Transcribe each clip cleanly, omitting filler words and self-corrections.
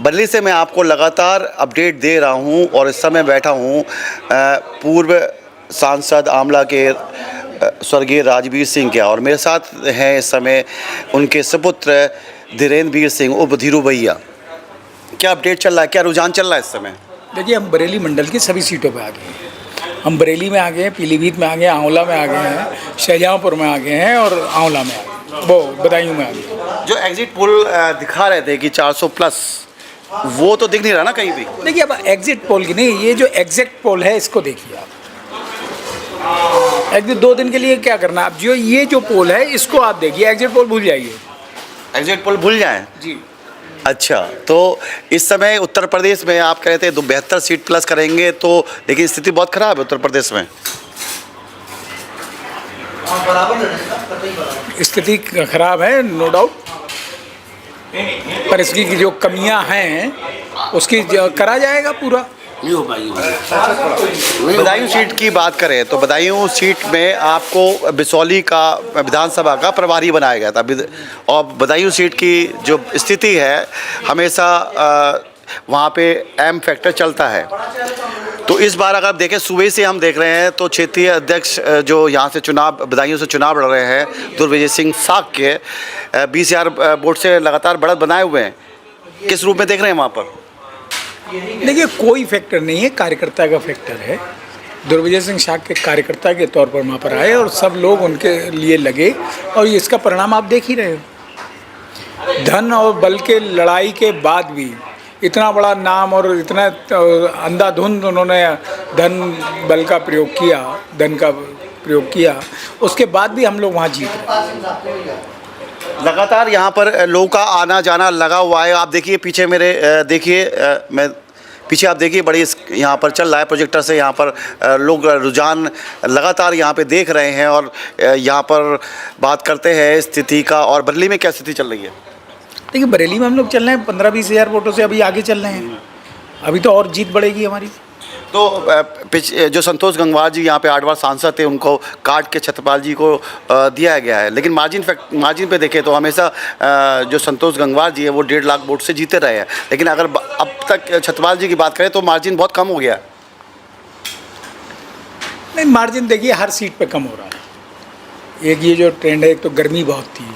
बरेली से मैं आपको लगातार अपडेट दे रहा हूं और इस समय बैठा हूं पूर्व सांसद आमला के स्वर्गीय राजवीर सिंह के, और मेरे साथ हैं इस समय उनके सुपुत्र धीरेन्द्र वीर सिंह उर्फ धीरू भैया। क्या अपडेट चल रहा है, क्या रुझान चल रहा है इस समय? देखिए, हम बरेली मंडल की सभी सीटों पे आ गए हैं। हम बरेली में आ गए हैं, पीलीभीत में आ गए हैं, आंवला में आ गए हैं, शाहजहाँपुर में आ गए हैं और आंवला में आ गए, वो बदायूं में आ गए। जो एग्जिट पोल दिखा रहे थे कि 400 प्लस, वो तो दिख नहीं रहा ना कहीं भी। देखिए, अब एग्जिट पोल की नहीं, ये जो एग्जैक्ट पोल है इसको देखिए आप। एग्जिट 2 दिन के लिए क्या करना, आप जो ये जो पोल है इसको आप देखिए, एग्जिट पोल भूल जाइए। एग्जिट पोल भूल जाएं जी। अच्छा, तो इस समय उत्तर प्रदेश में आप कह रहे थे 72 सीट प्लस करेंगे, तो लेकिन स्थिति बहुत खराब है उत्तर प्रदेश में। स्थिति खराब है, नो डाउट, पर इसकी जो कमियां हैं उसकी करा जाएगा पूरा। नहीं हो पाएगी। बदायूं सीट की बात करें तो बदायूं सीट में आपको बिसौली का विधानसभा का प्रभारी बनाया गया था, और बदायूं सीट की जो स्थिति है हमेशा वहाँ पे एम फैक्टर चलता है। तो इस बार अगर आप देखें, सुबह से हम देख रहे हैं तो क्षेत्रीय अध्यक्ष जो यहाँ से चुनाव बदायूं से चुनाव लड़ रहे हैं दुर्विजय सिंह साग के 20,000 वोट से लगातार बढ़त बनाए हुए हैं। किस रूप में देख रहे हैं वहाँ पर? देखिए, कोई फैक्टर नहीं है, कार्यकर्ता का फैक्टर है। दुर्विजय सिंह शाह के कार्यकर्ता के तौर पर वहाँ पर आए और सब लोग उनके लिए लगे, और इसका परिणाम आप देख ही रहे हो। धन और बल के लड़ाई के बाद भी इतना बड़ा नाम और इतना अंधाधुंध उन्होंने धन बल का प्रयोग किया, धन का प्रयोग किया, उसके बाद भी हम लोग वहाँ जीत रहे। लगातार यहाँ पर लोगों का आना जाना लगा हुआ है। आप देखिए पीछे मेरे, देखिए मैं पीछे आप देखिए, बड़ी यहाँ पर चल रहा है प्रोजेक्टर से, यहाँ पर लोग रुझान लगातार यहाँ पे देख रहे हैं और यहाँ पर बात करते हैं स्थिति का। और बरेली में क्या स्थिति चल रही है? देखिए, बरेली में हम लोग चल रहे हैं 15-20 हज़ार वोटों से अभी आगे चल रहे हैं। अभी तो और जीत बढ़ेगी हमारी। तो जो संतोष गंगवार जी यहाँ पे 8 बार सांसद थे, उनको काट के छत्रपाल जी को दिया गया है, लेकिन मार्जिन पे देखें तो हमेशा जो संतोष गंगवार जी है वो 1.5 लाख वोट से जीते रहे हैं। लेकिन अगर अब तक छत्रपाल जी की बात करें तो मार्जिन बहुत कम हो गया है। नहीं, मार्जिन देखिए हर सीट पे कम हो रहा है। एक ये जो ट्रेंड है, एक तो गर्मी बहुत थी,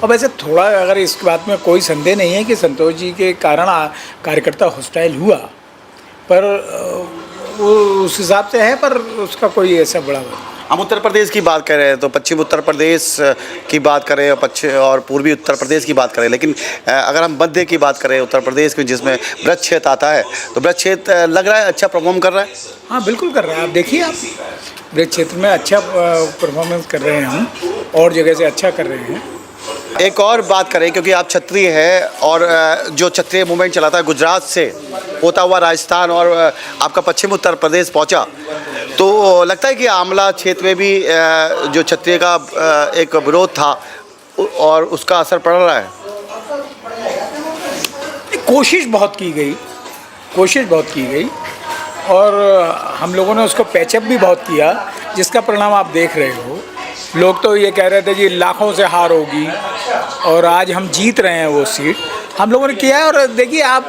और वैसे थोड़ा अगर इस बात में कोई संदेह नहीं है कि संतोष जी के कारण कार्यकर्ता हॉस्टाइल हुआ, पर वो उस हिसाब से है, पर उसका कोई ऐसा बड़ा हम उत्तर प्रदेश की बात कर रहे हैं तो पश्चिम उत्तर प्रदेश की बात करें और पूर्वी उत्तर प्रदेश की बात करें, लेकिन अगर हम मध्य की बात करें उत्तर प्रदेश में जिसमें ब्रज क्षेत्र आता है, तो ब्रज क्षेत्र लग रहा है अच्छा परफॉर्म कर रहा है। हाँ, बिल्कुल कर रहा है। आप देखिए, आप ब्रज क्षेत्र में अच्छा परफॉर्मेंस कर रहे हैं, हम और जगह से अच्छा कर रहे हैं। एक और बात करें, क्योंकि आप क्षत्रिय हैं और जो क्षत्रिय मूवमेंट चलाता है गुजरात से होता हुआ राजस्थान और आपका पश्चिम उत्तर प्रदेश पहुंचा, तो लगता है कि आमला क्षेत्र में भी जो क्षत्रिय का एक विरोध था और उसका असर पड़ रहा है। कोशिश बहुत की गई और हम लोगों ने उसको पैचअप भी बहुत किया, जिसका परिणाम आप देख रहे हो। लोग तो ये कह रहे थे कि लाखों से हार होगी, और आज हम जीत रहे हैं वो सीट, हम लोगों ने किया है। और देखिए, आप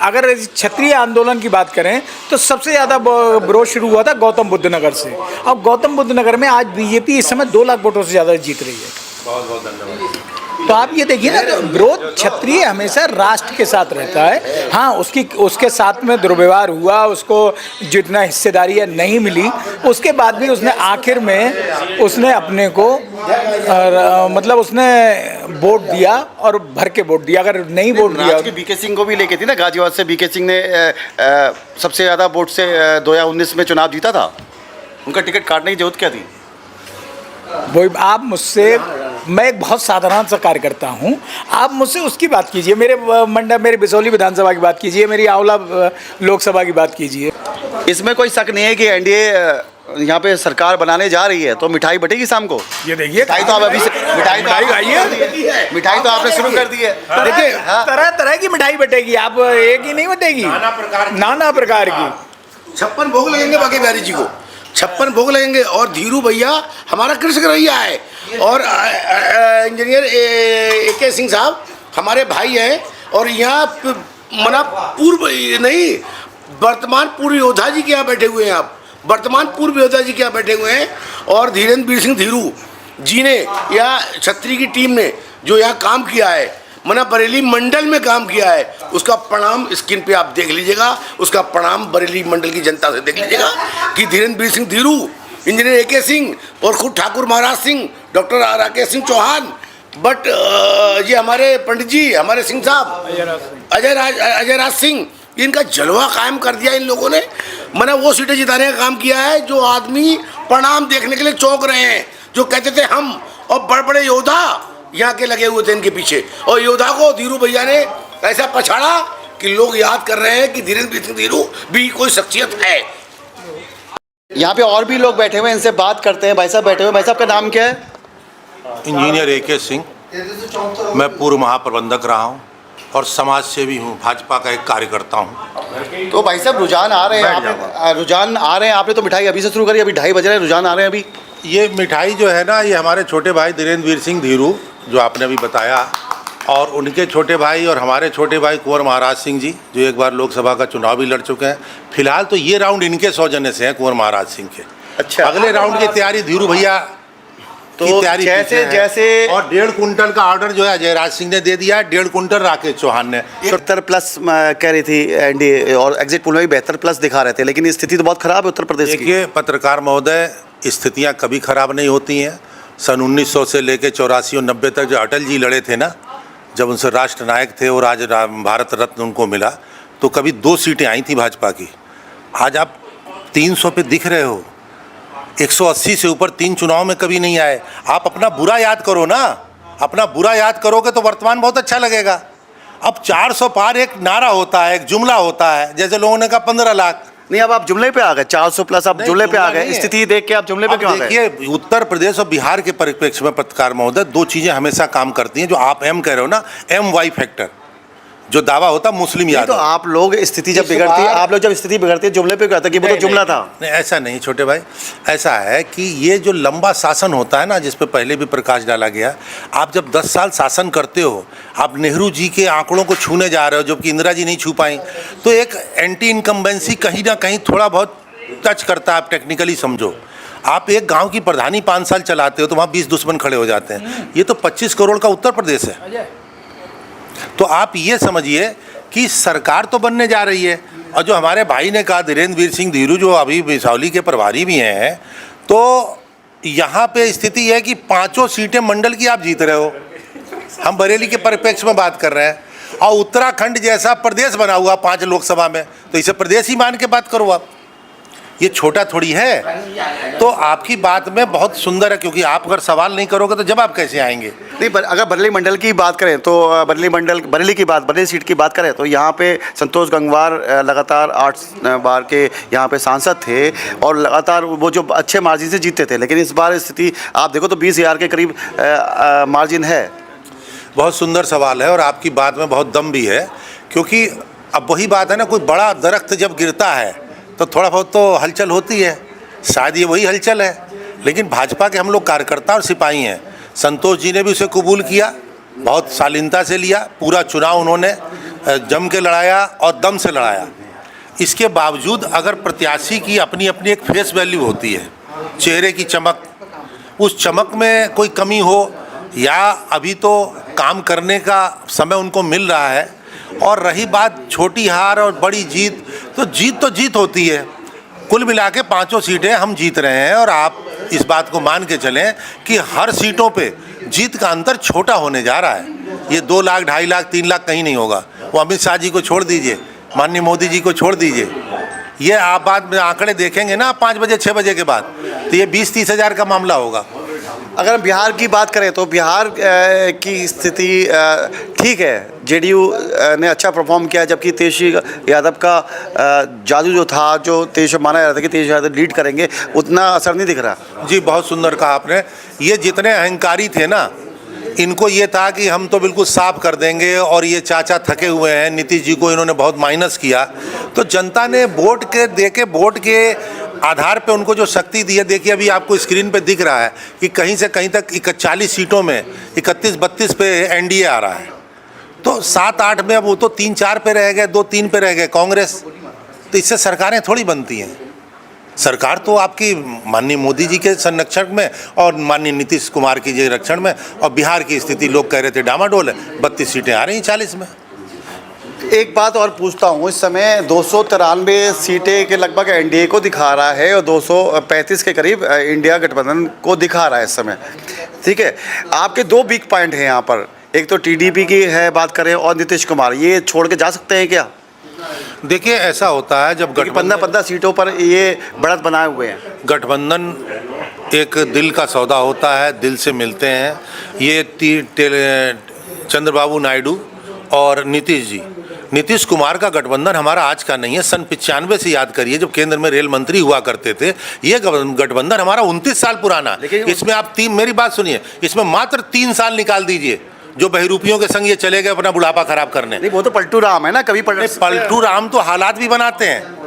अगर क्षत्रिय आंदोलन की बात करें तो सबसे ज़्यादा विरोध शुरू हुआ था गौतम बुद्ध नगर से, और गौतम बुद्ध नगर में आज बीजेपी इस समय 2 लाख वोटों से ज़्यादा जीत रही है। बहुत बहुत धन्यवाद। तो आप ये देखिए ना, विरोध क्षत्रिय हमेशा राष्ट्र के साथ रहता है। हाँ, उसके साथ में दुर्व्यवहार हुआ, उसको जितना हिस्सेदारी नहीं मिली, उसके बाद भी उसने आखिर में उसने अपने को मतलब उसने वोट दिया और भर के वोट दिया। अगर नहीं वोट दिया, बीके सिंह को भी लेके थी ना गाजियाबाद से, बीके सिंह ने सबसे ज़्यादा वोट से 2019 में चुनाव जीता था, उनका टिकट काटने की जरूरत क्या थी? वही आप मुझसे, मैं एक बहुत साधारण सा कार्यकर्ता हूँ, आप मुझसे उसकी बात कीजिए, मेरे बिसौली विधानसभा की बात कीजिए, मेरी आंवला लोकसभा की बात कीजिए। इसमें कोई शक नहीं है कि एनडीए यहाँ पे सरकार बनाने जा रही है, तो मिठाई बटेगी शाम को। ये देखिए, मिठाई तो आप अभी से मिठाई तो आपने शुरू कर दी है। देखिए, तरह तरह की मिठाई बटेगी, आप एक ही नहीं बटेगी, नाना प्रकार की। 56 भोग लगेंगे बाकी बिहारी जी को, 56 भोग लगेंगे। और धीरू भैया हमारा कृष्ण रैया है, और इंजीनियर AK सिंह साहब हमारे भाई हैं, और यहाँ मना पूर्व नहीं, वर्तमान पूर्व योद्धा जी के यहाँ बैठे हुए हैं आप, वर्तमान पूर्व योद्धा जी के यहाँ बैठे हुए हैं। और धीरेन्द्र सिंह धीरू जी ने या छत्री की टीम ने जो यहाँ काम किया है, मना बरेली मंडल में काम किया है, उसका परिणाम स्क्रीन पे आप देख लीजिएगा, उसका परिणाम बरेली मंडल की जनता से देख लीजिएगा कि धीरेन्द्र सिंह धीरू, इंजीनियर AK सिंह और खुद ठाकुर महाराज सिंह, डॉक्टर राकेश सिंह चौहान, बट ये हमारे पंडित जी, हमारे सिंह साहब अजय राज सिंह, इनका जलवा कायम कर दिया इन लोगों ने। मैंने वो सीटें जिताने का काम किया है जो आदमी परिणाम देखने के लिए चौंक रहे हैं, जो कहते थे हम, और बड़े बड़े योद्धा यहाँ के लगे हुए थे इनके पीछे, और योद्धा को धीरू भैया ने ऐसा पछाड़ा कि लोग याद कर रहे हैं कि धीरेन्द्र सिंह धीरू भी कोई शख्सियत है। यहाँ पे और भी लोग बैठे हुए हैं, इनसे बात करते हैं। भाई साहब बैठे हुए, भाई साहब का नाम क्या है? इंजीनियर AK सिंह, मैं पूर्व महाप्रबंधक रहा हूँ और समाज सेवी हूँ, भाजपा का एक कार्यकर्ता हूँ। तो भाई साहब रुझान आ रहे हैं, रुझान आ रहे हैं। आपने तो मिठाई अभी से शुरू करी, अभी 2:30 बज रहे हैं, रुझान आ रहे हैं अभी। ये मिठाई जो है ना, ये हमारे छोटे भाई धीरेन्द्र सिंह धीरू जो आपने अभी बताया, और उनके छोटे भाई और हमारे छोटे भाई कुंवर महाराज सिंह जी, जो एक बार लोकसभा का चुनाव भी लड़ चुके हैं। फिलहाल तो ये राउंड इनके सौजन्य से है, कुंवर महाराज सिंह के। अच्छा, अगले राउंड की तैयारी धीरू भैया तो की तैयारी जैसे और 1.5 कुंटल का ऑर्डर जो है अजय राज सिंह ने दे दिया है, 1.5 कुंटल राकेश चौहान ने। 70+ कह रही थी एनडीए, और एग्जिट पोल में भी 72+ दिखा रहे थे, लेकिन स्थिति तो बहुत खराब है उत्तर प्रदेश की। देखिए पत्रकार महोदय, स्थितियां कभी खराब नहीं होती हैं। सन 1900 से लेकर 84 और 90 तक जो अटल जी लड़े थे ना, जब उनसे राष्ट्र नायक थे और आज भारत रत्न उनको मिला, तो कभी 2 सीटें आई थी भाजपा की। आज आप 300 पे दिख रहे हो, 180 से ऊपर 3 चुनाव में कभी नहीं आए। आप अपना बुरा याद करो ना, अपना बुरा याद करोगे तो वर्तमान बहुत अच्छा लगेगा। अब 400 पार एक नारा होता है, एक जुमला होता है, जैसे लोगों ने कहा 15 लाख। नहीं, अब आप जुमले पे आ गए, 400+ आप जुमले पे आ गए। स्थिति देख के आप जुमले पे क्यों आ गए? देखिए उत्तर प्रदेश और बिहार के परिप्रेक्ष्य में पत्रकार महोदय 2 चीज़ें हमेशा काम करती हैं, जो आप एम कह रहे हो ना, MY फैक्टर, जो दावा होता मुस्लिम याद। तो आप लोग स्थिति जब बिगड़ती है, आप लोग जब स्थिति बिगड़ती है जुमले पे क्या था कि वो तो जुमला था? नहीं, ऐसा नहीं छोटे भाई, ऐसा है कि ये जो लंबा शासन होता है ना, जिस पे पहले भी प्रकाश डाला गया, आप जब 10 साल शासन करते हो, आप नेहरू जी के आंकड़ों को छूने जा रहे हो, जबकि इंदिरा जी नहीं छू पाई, तो एक एंटी इनकम्बेंसी कहीं ना कहीं थोड़ा बहुत टच करता है। आप टेक्निकली समझो, आप एक गांव की प्रधानी 5 साल चलाते हो तो वहाँ 20 दुश्मन खड़े हो जाते हैं। ये तो 25 करोड़ का उत्तर प्रदेश है। तो आप ये समझिए कि सरकार तो बनने जा रही है, और जो हमारे भाई ने कहा धीरेन्द्र सिंह धीरू, जो अभी बिसौली के प्रभारी भी हैं, तो यहाँ पे स्थिति है कि 5 सीटें मंडल की आप जीत रहे हो। हम बरेली के परिप्रेक्ष्य में बात कर रहे हैं, और उत्तराखंड जैसा प्रदेश बना हुआ 5 लोकसभा में, तो इसे प्रदेश ही मान के बात करो आप, ये छोटा थोड़ी है। तो आपकी बात में बहुत सुंदर है, क्योंकि आप अगर सवाल नहीं करोगे तो जवाब कैसे आएंगे? नहीं, अगर बरेली मंडल की बात करें तो बरेली सीट की बात करें तो यहाँ पे संतोष गंगवार लगातार 8 बार के यहाँ पे सांसद थे, और लगातार वो जो अच्छे मार्जिन से जीतते थे, लेकिन इस बार स्थिति आप देखो तो 20,000 के करीब मार्जिन है। बहुत सुंदर सवाल है, और आपकी बात में बहुत दम भी है, क्योंकि अब वही बात है ना, कोई बड़ा दरख्त जब गिरता है तो थोड़ा बहुत तो हलचल होती है, शायद ये वही हलचल है। लेकिन भाजपा के हम लोग कार्यकर्ता और सिपाही हैं। संतोष जी ने भी उसे कबूल किया, बहुत शालीनता से लिया, पूरा चुनाव उन्होंने जम के लड़ाया और दम से लड़ाया। इसके बावजूद अगर प्रत्याशी की अपनी अपनी एक फेस वैल्यू होती है, चेहरे की चमक, उस चमक में कोई कमी हो, या अभी तो काम करने का समय उनको मिल रहा है, और रही बात छोटी हार और बड़ी जीत, तो जीत होती है। कुल मिला के 5 सीटें हम जीत रहे हैं, और आप इस बात को मान के चलें कि हर सीटों पे जीत का अंतर छोटा होने जा रहा है। ये 2 लाख, 2.5 लाख, 3 लाख कहीं नहीं होगा। वो अमित शाह जी को छोड़ दीजिए, माननीय मोदी जी को छोड़ दीजिए, ये आप बाद में आंकड़े देखेंगे ना 5 बजे 6 बजे के बाद, तो ये 20-30 हज़ार का मामला होगा। अगर हम बिहार की बात करें तो बिहार की स्थिति ठीक है, जेडीयू ने अच्छा परफॉर्म किया, जबकि तेजस्वी यादव का जादू जो था, जो तेजस्वी माना जा रहा था कि तेजस्वी यादव लीड करेंगे, उतना असर नहीं दिख रहा। जी बहुत सुंदर कहा आपने। ये जितने अहंकारी थे ना, इनको ये था कि हम तो बिल्कुल साफ कर देंगे, और ये चाचा थके हुए हैं, नीतीश जी को इन्होंने बहुत माइनस किया, तो जनता ने वोट के आधार पे उनको जो शक्ति दी है। देखिए अभी आपको स्क्रीन पे दिख रहा है कि कहीं से कहीं तक 40 सीटों में 31-32 पे एनडीए आ रहा है। तो 7-8 में अब वो तो 3-4 पे रह गए, 2-3 पे रह गए कांग्रेस। तो इससे सरकारें थोड़ी बनती हैं। सरकार तो आपकी माननीय मोदी जी के संरक्षण में और माननीय नीतीश कुमार की जी रक्षण में, और बिहार की स्थिति लोग कह रहे थे डामाडोल है, 32 सीटें आ रही हैं 40 में। एक बात और पूछता हूँ, इस समय 293 सीटें के लगभग एनडीए को दिखा रहा है और 235 के करीब इंडिया गठबंधन को दिखा रहा है इस समय, ठीक है। आपके दो वीक पॉइंट हैं यहाँ पर, एक तो टीडीपी की है बात करें और नीतीश कुमार, ये छोड़ के जा सकते हैं क्या? देखिए ऐसा होता है जब 15 सीटों पर ये बढ़त बनाए हुए हैं। गठबंधन एक दिल का सौदा होता है, दिल से मिलते हैं। ये चंद्रबाबू नायडू और नीतीश कुमार का गठबंधन हमारा आज का नहीं है। सन 95 से याद करिए जब केंद्र में रेल मंत्री हुआ करते थे, ये गठबंधन हमारा 29 साल पुराना। इसमें आप मेरी बात सुनिए, इसमें मात्र 3 साल निकाल दीजिए जो बहरूपियों के संग ये चले गए अपना बुढ़ापा खराब करने। नहीं, वो तो पलटू राम है ना, कभी पलटू राम तो हालात भी बनाते हैं।